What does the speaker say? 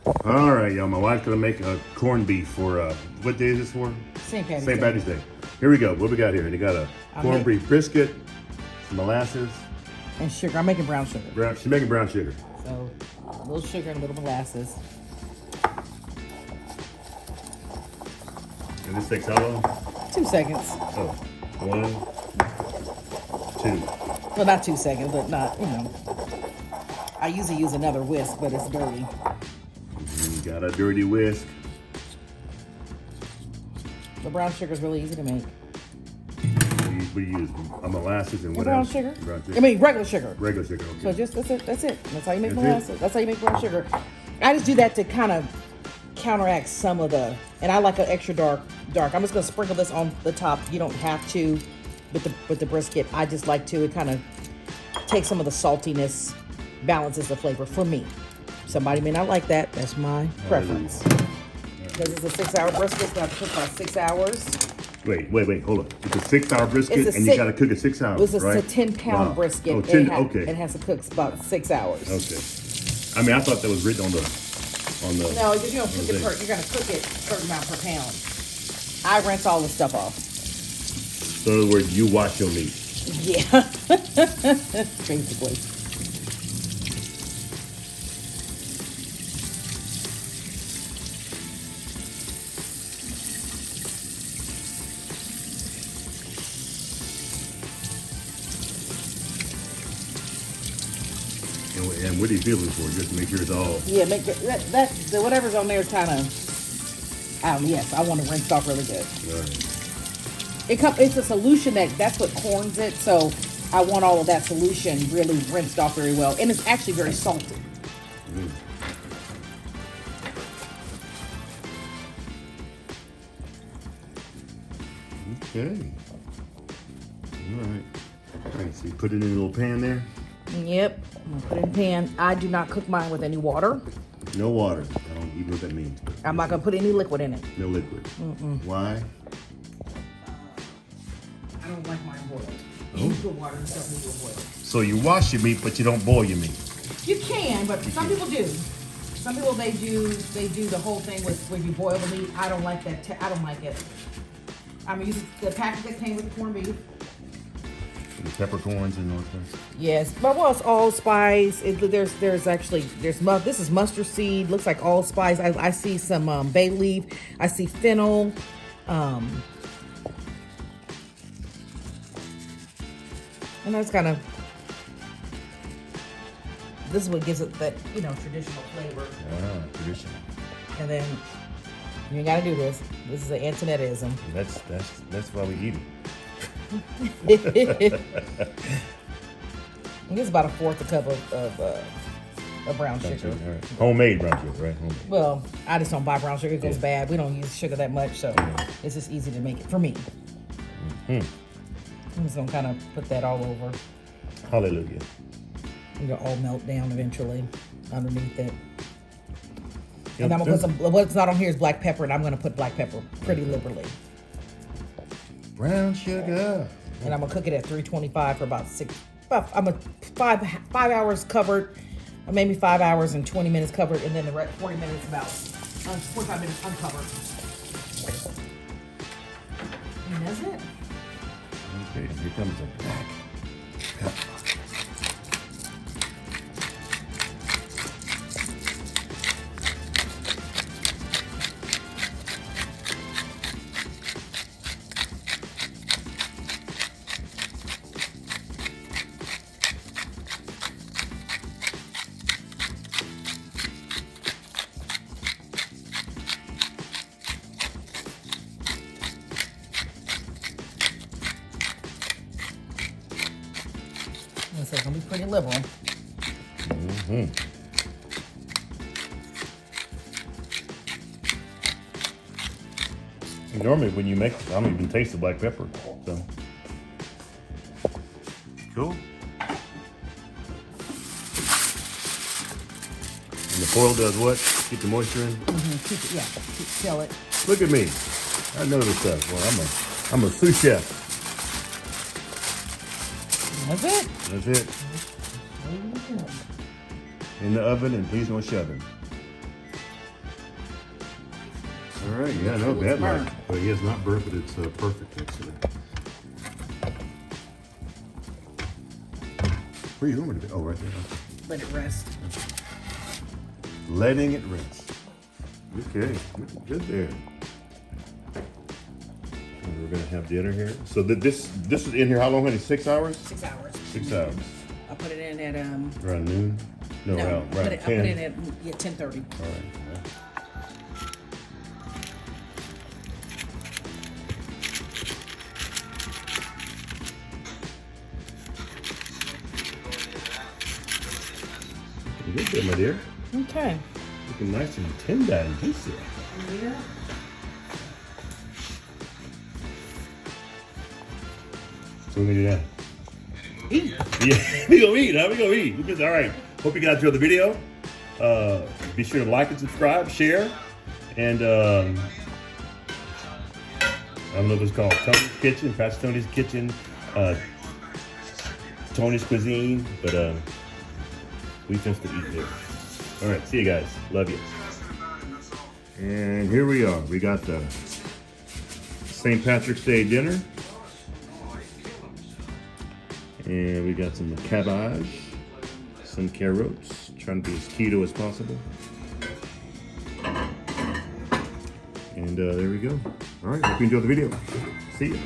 All right, y'all. My wife's gonna make a corned beef for what day is this for? St. Patty's St. Day. Patty's Day. Here we go. What we got here? They got a corned beef brisket, some molasses, And sugar. I'm making brown sugar. She's making brown sugar. So a little sugar and a little molasses. And this takes how long? 2 seconds. Oh, 1, 2. Well, not 2 seconds, but not, you know. I usually use another whisk, but it's dirty. You got a dirty whisk. The brown sugar is really easy to make. We use a molasses and what brown else? sugar? Brown sugar. I mean, regular sugar. Regular sugar. Okay. So just, that's it. That's it. That's how you make That's molasses. it? That's how you make brown sugar. I just do that to kind of counteract some of the, and I like an extra dark. I'm just gonna sprinkle this on the top. You don't have to with the brisket. I just like to. It kind of takes some of the saltiness, balances the flavor for me. Somebody may not like that. That's my preference. Because it's a 6-hour brisket, so I have to cook about 6 hours. Wait, hold up. It's a 6-hour brisket, It's a and you gotta cook it 6 hours, It's a right? 10-pound Wow. brisket. Oh, 10, okay. It has to cook about 6 hours. Okay. I mean, I thought that was written on the. No, because you don't cook it you're gonna cook it a certain amount per pound. I rinse all the stuff off. So in other words, you wash your meat. Yeah. Basically. And what do you feel it for? Just to make sure it's all. Yeah, make it, the whatever's on there is kind of. Yes, I want to rinse off really good. It's a solution that's what corns it. So I want all of that solution really rinsed off very well, and it's actually very salty. Mm. Okay. All right. So you put it in a little pan there. Yep, I'm gonna put it in a pan. I do not cook mine with any water. No water. I don't even know what that means. I'm not gonna put any liquid in it. No liquid. Why? I don't like mine boiled. You put water and stuff into a boil. So you wash your meat, but you don't boil your meat. You can, but some people do. Some people they do the whole thing with when you boil the meat. I don't like that. I don't like it. I'm using the package that came with the corned beef. The peppercorns and all that. Yes, but well, it's allspice. There's this is mustard seed. Looks like allspice. I see some bay leaf. I see fennel. And that's kind of. This is what gives it that traditional flavor. Ah, traditional. And then you ain't gotta do this. This is an Antonettism. That's why we eat it. I think it's about 1/4 cup of brown sugar. All right. Homemade brown sugar, right? Homemade. Well, I just don't buy brown sugar. It goes bad. We don't use sugar that much, so it's just easy to make it for me. I'm just gonna kind of put that all over. Hallelujah. It'll all melt down eventually underneath it. And I'm gonna put some. What's not on here is black pepper, and I'm gonna put black pepper pretty liberally. Brown sugar. And I'm gonna cook it at 325 for about 5 hours covered, or maybe 5 hours and 20 minutes covered, and then the rest 40 minutes 45 minutes uncovered. And that's it. Okay, here comes the black pepper. So it's gonna be pretty liberal. Normally, when you make it, I don't even taste the black pepper. So cool. And the foil does what? Keep the moisture in. Kill it. Look at me. I know this stuff. Well, I'm a sous chef. That's it. That's it. In the oven, and please don't shove it. All right, yeah, no It's bad luck. burnt. But yeah, it's not burnt, but it's perfect actually. Where you going with it? Oh, right there. Let it rest. Letting it rest. Okay, good there. And we're gonna have dinner here. So this is in here how long, honey? 6 hours? 6 hours. 6 hours. I put it in at Around noon? No, no, around I put it 10. in at 10:30. All right. Yeah. Good there, my dear. Okay. Looking nice and tender and juicy. Yeah. So we're gonna do that. Eat. Yeah, we gonna eat, huh? We gonna eat. All right. Hope you guys enjoyed the video. Be sure to like and subscribe, share, and I don't know if it's called Tony's Kitchen, Pastor Tony's Kitchen, Tony's Cuisine, but we just to eat there. All right, see you guys. Love you. And here we are. We got the St. Patrick's Day dinner. And we got some cabbage, some carrots, trying to be as keto as possible. And there we go. All right, hope you enjoyed the video. See ya.